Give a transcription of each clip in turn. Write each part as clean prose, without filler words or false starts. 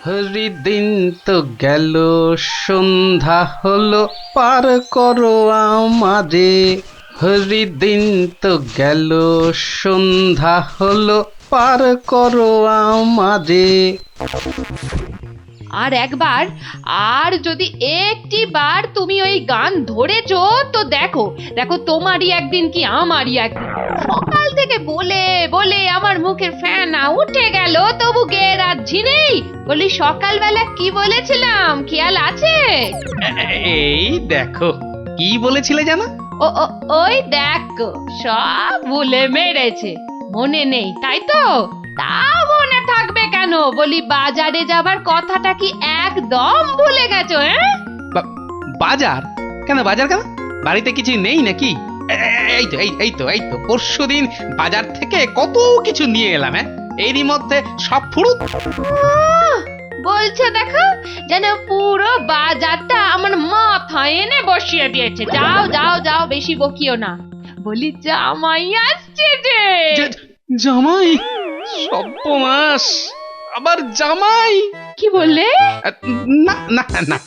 হরিদিন তো গেল, সন্ধ্যা হলো, পার করো আমারে। হরিদিন তো গেল, সন্ধ্যা হলো, পার করো আমারে। আর একবার, আর যদি একটি বার তুমি ওই গান ধরেছো তো দেখো দেখো, তোমারই একদিন কি আমারই একদিন। সকাল থেকে বলে বলে আমার মুখের ফেনা উঠে গেল, তবু গেয়ে রাখছি নেই। বলি সকালবেলা কি বলেছিলাম, খেয়াল আছে? এই দেখো, কি বলেছিলে জানো? ও ও, ওই দেখো, সব ভুলে মেরেছে, মনে নেই তাই তো? তা মনে থাকবে কেন? বলি বাজারে যাবার কথাটা কি একদম ভুলে গেছো? বাজার? কেন বাজার কেন? বাড়িতে কিছু নেই নাকি? এই তো পরশুদিন বাজার থেকে কত কিছু নিয়ে এলাম। এরই মধ্যে সব ফুরুত। বলছে দেখো, যেন পুরো বাজারটা আমার মাথায় এনে বসিয়ে দিয়েছে। যাও যাও যাও, বেশি বকিও না। বলি জামাই আসছে যে। জামাই? সর্বনাশ, আবার জামাই? কি বললে? না না না,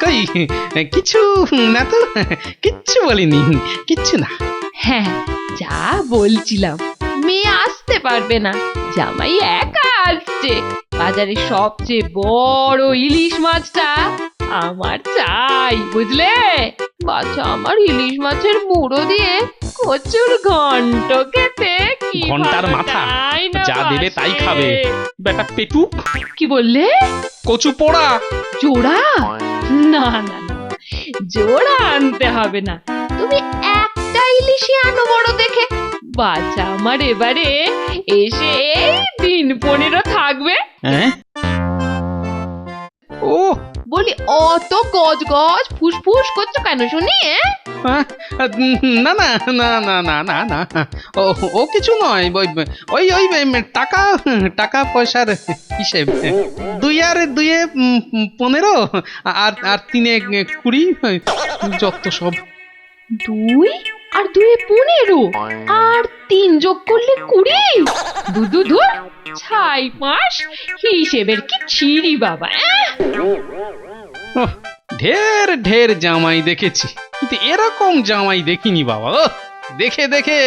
কই কিছু না তো, কিচ্ছু বলিনি, কিচ্ছু না। হ্যাঁ, যা বলছিলাম, মেয়ে আসতে পারবে না, জামাই একা আসছে। বাজারে সবচেয়ে বড় ইলিশ মাছটা আমার চাই, বুঝলে? বাচ্চা আমার ইলিশ মাছের মুড়ো দিয়ে কচুর ঘন্ট খেতে কি ঘন্টার মাথা যা দেবে তাই খাবে, বেটা পেটু। কি বললে? কচু পোড়া? জোড়া? না না না, জোড়া আনতে হবে না, তুমি একটা ইলিশই আনো বড় দেখে। বাচ্চা আমার এবারে এসে এই দিন 15 থাকবে। ও বলি অত গজ গজ ফুসফুস করছো কেন শুনি? না না না না না না না, ও কিছু নয়। ওই ওই টাকা টাকা পয়সার হিসেব। 2 আর 2 15, আর 3 20, যত সব। 2 আর 2 15, আর 3 যোগ করলে 20। দু ছাই পাঁচ, হিসেবের কি ছিরি বাবা। ঢের ঢের জামাই দেখেছি, কিন্তু এরকম জামাই দেখিনি বাবা। দেখে দেখে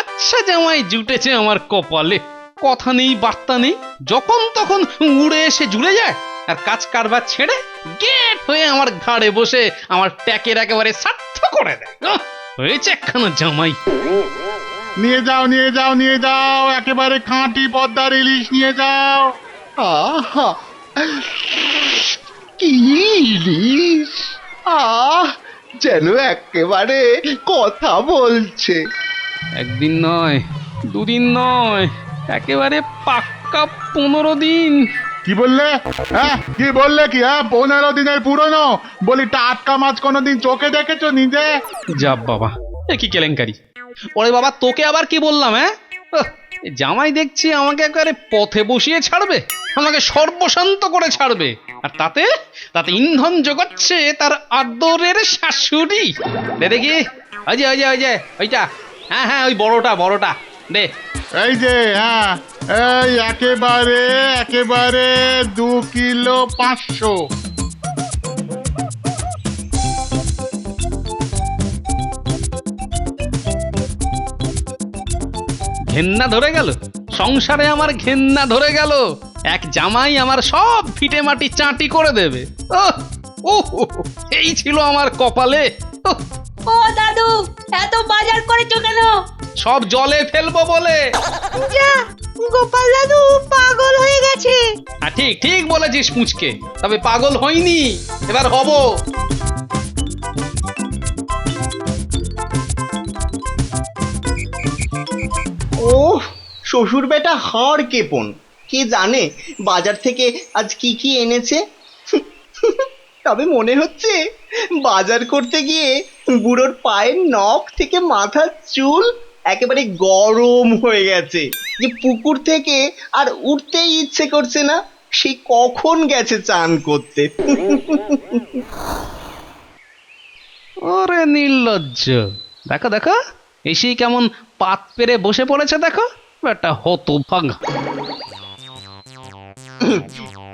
আচ্ছা জামাই জুটেছে আমার কপালে। কথা নেই বার্তা নেই, যখন তখন উড়ে এসে জুড়ে যায়, আর কাজ কারবার ছেড়ে গেট হয়ে আমার ঘাড়ে বসে আমার ট্যাকের একেবারে সার্থ করে দেয়। হয়েছে একখানা জামাই। নিয়ে যাও নিয়ে যাও নিয়ে যাও, একেবারে খাঁটি পদ্মার ইলিশ নিয়ে যাও। আহা, কি ইলিশ! যেন একেবারে কথা বলছে। একদিন নয়, দুদিন নয়, একেবারে পাক্কা 15 দিন। কি বললে? কি বললে? কি 15 দিনের পুরনো? বলি টাটকা মাছ কোনোদিন চোখে দেখেছো নিজে? যা বাবা, এ কি কেলেঙ্কারি! ওরে বাবা, তোকে আবার কি বললাম? জামাই দেখছি আমাকে একেবারে পথে বসিয়ে ছাড়বে, আমাকে সর্বশান্ত করে ছাড়বে, আর তাতে তাতে ইন্ধন জোগাচ্ছে তার আদরের শাশুড়ি। দে দেখি, ওই যে ওইটা। হ্যাঁ, ওই বড়টা দে। এই যে, এই একেবারে একেবারে 2 কিলো 500। ঘেন্না ধরে গেল, সংসারে আমার ঘেন্না ধরে গেল। এক জামাই আমার সব ফিটে মাটি চাটি করে দেবে। ও এই ছিল আমার কপালে। ও দাদু, এত বাজার করেছো কেন? সব জলে ফেলবো বলে। যা, গোপাল দাদু পাগল হয়ে গেছে। ঠিক ঠিক বলেছিস মুচকে, তবে পাগল হইনি, এবার হব। ও শ্বশুর বেটা হাড় কেপন, কে জানে বাজার থেকে আজ কি কি এনেছে। তবে মনে হচ্ছে বাজার করতে গিয়ে বুড়োর পায়ের নখ থেকে মাথার চুল একেবারে গরম হয়ে গেছে, যে পুকুর থেকে আর উঠতেই ইচ্ছে করছে না। সে কখন গেছে চান করতে। ওরে নির্লজ্জ, দেখো দেখো, এসেই কেমন পাত পেরে বসে পড়েছে দেখো, একটা হতভাগা।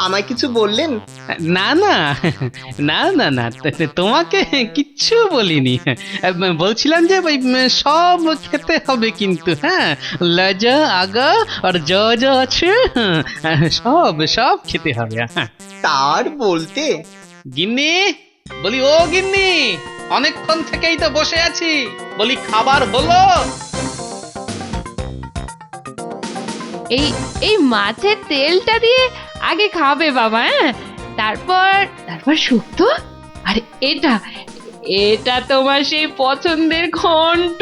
আমায় কিছু বললেন? না না না না না তোমাকে কিচ্ছু বলিনি। বলছিলাম যে ওই সব খেতে হবে কিন্তু, হ্যাঁ, লজা আগা আর যা যা আছে সব সব খেতে হবে। হ্যাঁ তার বলতে গিন্নি, বলি ও গিন্নি, অনেকক্ষণ থেকেই তো বসে আছি, বলি খাবার হলো? এই এই মাছের তেলটা দিয়ে আগে খাবে বাবা, হ্যাঁ, তারপর তারপর শুক্তো। আরে এটা এটা তোমার সেই পছন্দের ঘন্ট।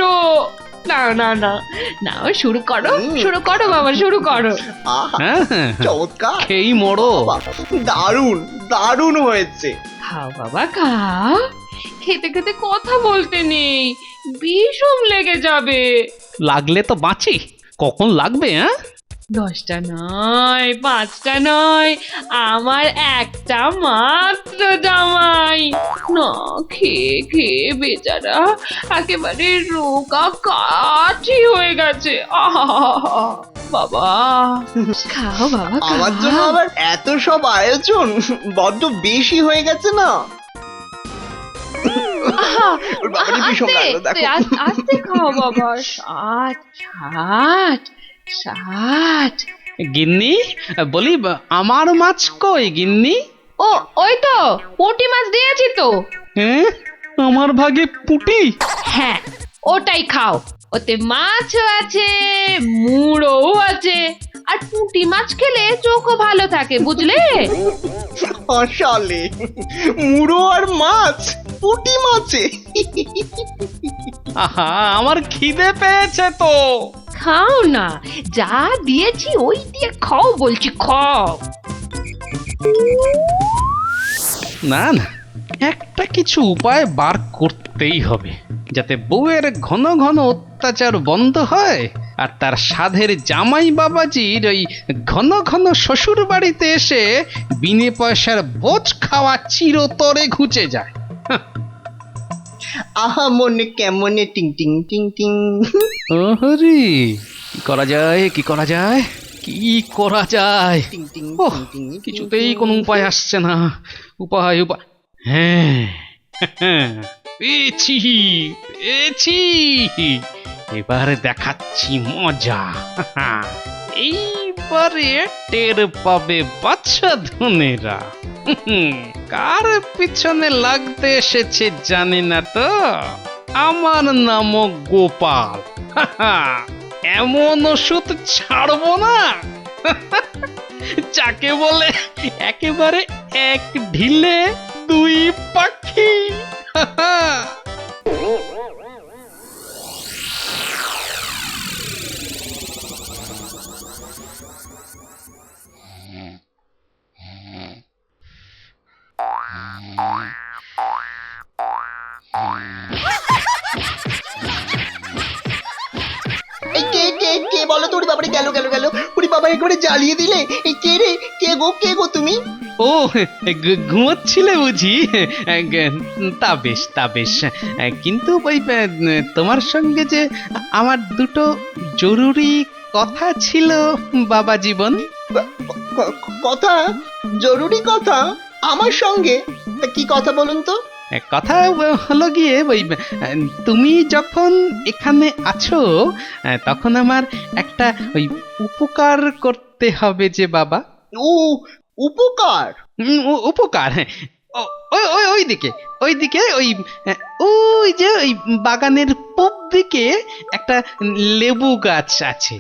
না না না না, শুরু করো শুরু করো বাবা, শুরু করো। আহা, হ্যাঁ চমৎকার, খেয়েই মরো। বাহ, দারুণ দারুণ হয়েছে। খাও বাবা খাও, খেতে খেতে কথা বলতে নেই, বিষম লেগে যাবে। লাগলে তো বাঁচি, কখন লাগবে? হ্যাঁ 10টা নয়, 5টা নয়, আমার একটা মাত্র জামাই। না খেয়ে খেয়ে বেচারা একেবারে রোগা কাঠি হয়ে গেছে। আহা বাবা, খাও বাবা আমার জন্য খাও। আবার এত সব আয়োজন বড্ড বেশি হয়ে গেছে না? আহা, ওর বাবারই ভীষণ লাগলো, দেখো। আস্তে খাও বাবা। 60 60। গিন্নি, বলি আমার মাছ কই গিন্নি? ও ওই তো পুঁটি মাছ দিয়েছি তো। হ্যাঁ আমার ভাগে পুঁটি? হ্যাঁ ওটাই খাও, ওতে মাছও আছে, মুড়োও আছে, আর পুঁটি মাছ খেলে চোখও ভালো থাকে, বুঝলে? আসলে মুড়ো আর মাছ, পুঁটি মাছে। আহা আমার খিদে পেয়েছে তো। খাও না, যা দিয়েছি ওই দিয়ে খাও বলছি, খাও। না না, একটা কিছু উপায় বার করতেই হবে, যাতে বউয়ের ঘন ঘন অত্যাচার বন্ধ হয়, আর তার সাধের জামাই বাবাজির ওই ঘন ঘন শ্বশুর বাড়িতে এসে বিনে পয়সার বোঝ খাওয়া চিরতরে ঘুচে যায়। আহা মনে কেমনে টিং টিং টিং টিং। ওহরি, কি করা যায়, কি করা যায়, কি করা যায়? টিং টিং ওহ, টিং টিং, কিছুতেই কোনো উপায় আসছে না। উপায় উপায়, হ্যাঁ পেয়েছি পেয়েছি, এবারে দেখাচ্ছি মজা। এইবারে টের পাবে বাচ্চা ধনেরা কার পিছনে লাগতে এসেছে জানি না তো। আমার নাম গোপাল, এমন ওষুধ ছাড়বো না যাকে বলে একেবারে এক ঢিলে দুই পাখি। এই কে কে কে বলো তো? ওরে বাবারে, গেল গেল গেল, ওরে বাবা একেবারে জ্বালিয়ে দিলে। এই কে রে, কে গো তুমি? ও ঘুমোচ্ছিলে বুঝি? তা বেশ তা বেশ, কিন্তু ওই তোমার সঙ্গে যে আমার দুটো জরুরি কথা ছিল বাবা জীবন। কথা? জরুরি কথা আমার সঙ্গে? তা কি কথা বলুন তো? কথা হলো গিয়ে ওই তুমি যখন এখানে আছো তখন আমার একটা ওই উপকার করতে হবে যে বাবা। ও উপকার? উপকার, হ্যাঁ, ওই ওই ওইদিকে ওইদিকে ওই ওই যে ওই বাগানের পূব দিকে একটা লেবু গাছ আছে,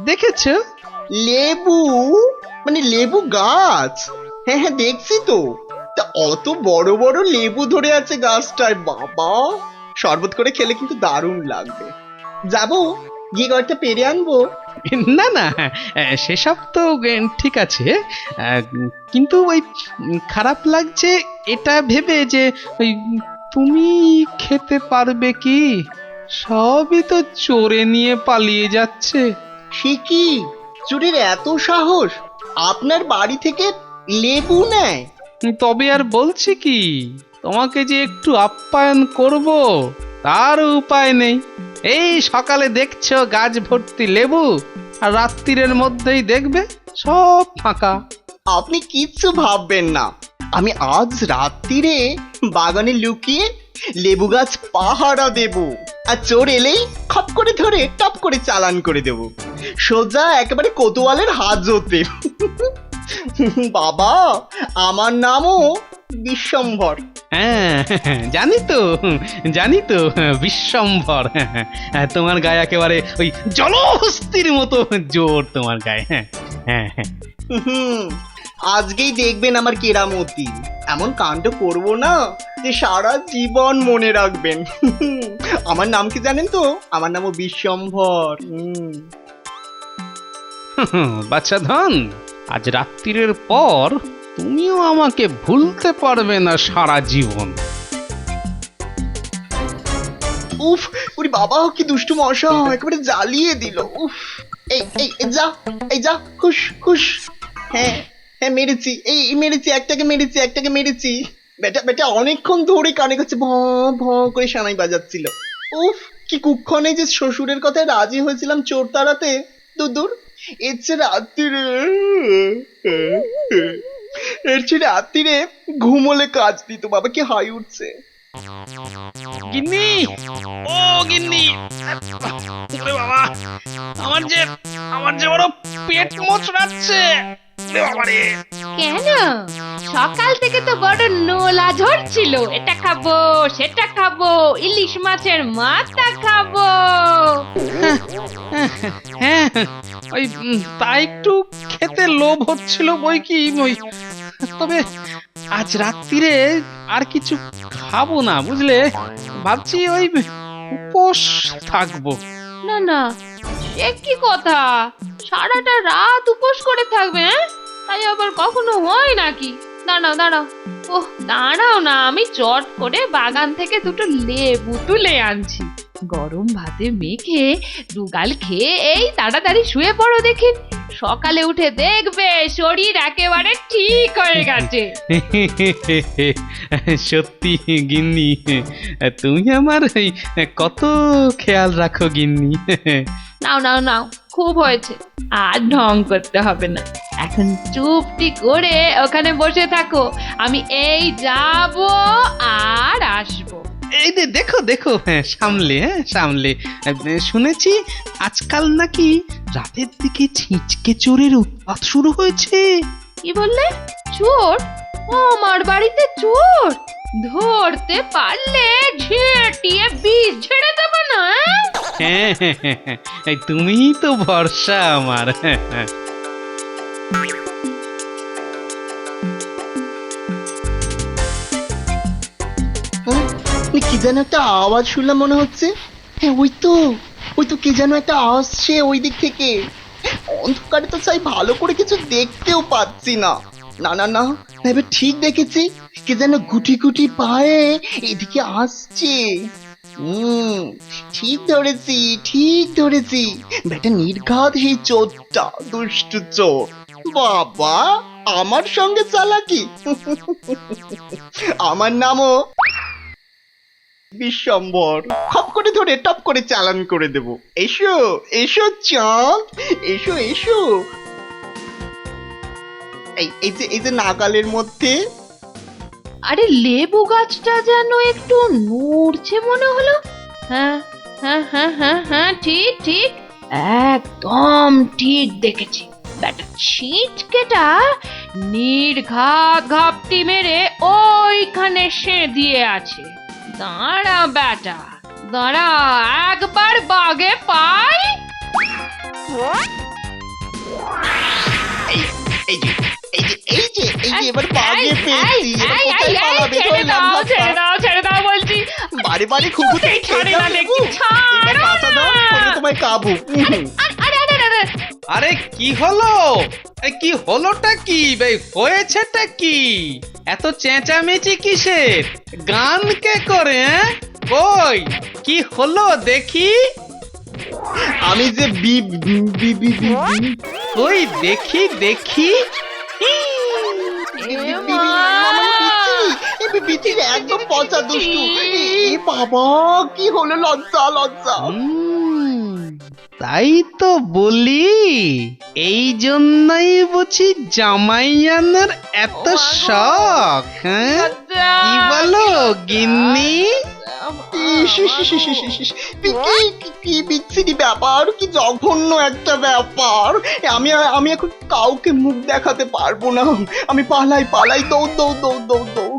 দেখেছো? লেবু? মানে লেবু গাছ? হ্যাঁ হ্যাঁ দেখছি তো। তা অত বড় বড় লেবু ধরে আছে গাছটায়, বাবা শরবত করে খেলে কিন্তু দারুণ লাগবে। যাবো, গিয়ে কয়েকটা পেরে আনবো। না না, সেসব তো ঠিক আছে, কিন্তু ওই খারাপ লাগছে এটা ভেবে যে ওই তুমি খেতে পারবে কি? সবই তো চোরে নিয়ে পালিয়ে যাচ্ছে। সে কি, চুরির এত সাহস? আপনার বাড়ি থেকে লেবু নেয়? তবে আর বলছি কি, তোমাকে যে একটু আপ্যায়ন করব তার উপায় নেই। এই সকালে দেখছো গাছ ভর্তি লেবু, আর রাত্রিরের মধ্যেই দেখবে সব ফাঁকা। আপনি কিচ্ছু ভাববেন না, আমি আজ রাত্রিরে বাগানে লুকিয়ে লেবু গাছ পাহারা দেব, আর চোর এলেই খপ করে ধরে টপ করে চালান করে দেব, সোজা একেবারে কোতোয়ালের হাজতে। বাবা, আমার নামও বিশ্বম্ভর। হ্যাঁ, জানি তো বিশ্বম্ভর। তোমার গায়ে একেবারে ওই জলহস্তির মতো জোর তোমার গায়ে। হ্যাঁ হ্যাঁ হ্যাঁ। হুম, আজকেই দেখবেন আমার কেরামতি, এমন কাণ্ড করব না যে সারা জীবন মনে রাখবেন। আমার নাম কি জানেন তো? আমার নামও বিশ্বম্ভর। বাচ্চা ধন, আজ রাত্রির পর তুমিও আমাকে ভুলতে পারবে না সারা জীবন। উফ, ওরে বাবা, কি দুষ্টু মশা, একেবারে জ্বালিয়ে দিল। উফ, এই এই এই যা, এই যা, হুশ হুশ। হ্যাঁ হ্যাঁ, মেরেছি, মেরেছি, একটাকে মেরেছি। বেটা বেটা অনেকক্ষণ ধরে কানে কাছে ভ ভ করে সানাই বাজাচ্ছিল। উফ, কি কুক্ষণে যে শ্বশুরের কথায় রাজি হয়েছিলাম চোর তাড়াতে। দূর, এর চেয়ে রাত্রিরে ঘুমোলে কাজ দিত। বাবা, কি হাই উঠছে। গিন্নি, ও গিন্নি, ওরে বাবা, আমার যে বড় পেট মোচড়াচ্ছে। ওরে বাবা রে। কেন, সকাল থেকে তো বড় নোলা ঝরছিল, এটা খাবো সেটা খাবো, ইলিশ মাছের মাথা খাবো। হ্যাঁ, ওই তা একটু খেতে লোভ হচ্ছিল বই কি, ওই তবে আজ রাত্রিরে আর কিছু খাবো না, বুঝলে। ভাবছি ওই উপোস থাকবো। না না, সে কি কথা, সারাটা রাত উপোস করে থাকবে? হ্যাঁ, তাই আবার কখনো হয় নাকি? দাঁড়াও, ওহ দাঁড়াও না, আমি চট করে বাগান থেকে দুটো লেবু তুলে আনছি। গরম ভাতে মেখে দুগাল খেয়ে এই তাড়াতাড়ি শুয়ে পড়ো দেখি, সকালে উঠে দেখবে শরীর একেবারে ঠিক হয়ে গেছে। সত্যি গিন্নি, তুমি আমার কত খেয়াল রাখো গিন্নি। নাও, খুব হয়েছে, আর ঢং করতে হবে না। এখন চুপটি করে ওখানে বসে থাকো, আমি এই যাব আর আসবো। এই যে দেখো, সামলে শুনেছি আজকাল নাকি রাতের দিকে ছিঁচকে চোরের উৎপাত শুরু হয়েছে। কি বললে? চোর? ও, আমার বাড়িতে চোর? ধরতে পারলে ঝেঁটিয়ে বিষ ছেড়ে দেবো না? হ্যাঁ, তুমিই তো ভরসা আমার। কি যেন একটা আওয়াজ শুনলাম মনে হচ্ছে। হ্যাঁ, ওই তো কে যেন একটা আসছে ওই দিক থেকে। অন্ধকারে তো চাই ভালো করে কিছু দেখতেও পাচ্ছি না। না, এবার ঠিক দেখেছি, কে যেন গুটি গুটি পায়ে এদিকে আসছে। ঠিক ধরেছি, বেটা নির্ঘাত সেই চোরটা, দুষ্টু চোর। বাবা, আমার সঙ্গে চালাকি। আমার নামও বিশ্বম্ভর। খপ করে ধরে টপ করে চালান করে দেব। এসো চাঁদ, এসো। এই যে নাগালের মধ্যে। আরে লেবু গাছটা যেন একটু নড়ছে মনে হলো। হ্যাঁ, ঠিক, একদম ঠিক দেখেছি। ব্যাটা ছিটকেটা নির্ঘাত ঘাপটি মেরে ওইখানে দিয়ে আছে। দাঁড়া বেটা, দাঁড়া, একবার বাগে পাই। এই যে এবার বাগে পেয়েছি। এবার কোথায় পালাবে? ছেড়ে দাও বলছি। বারে খুকুতে খেয়ে যাবে। এবার বাঁচা দাও, পরে তোমায় কাবু। আরে কি হলোটা কি ভাই, হয়েছেটা কি? এত চেঁচামেচি কিসের? গান কে করে? কই কি হলো দেখি? আমি যে কই দেখি। একদম পচা দুষ্টু। বাবা, কি হলো? লজ্জা। তাই তো বলি, এই জন্যই বুঝি জামাই আনার এত শখ, হ্যাঁ? কি বলো গিন্নি? ইস, ইস, ইস, ইস, ইস, ইস, ইস, কি বিচ্ছিরি ব্যাপার, কি জঘন্য একটা ব্যাপার। আমি এখন কাউকে মুখ দেখাতে পারবো না। আমি পালাই, দৌড় দৌড় দৌড় দৌড় দৌড়।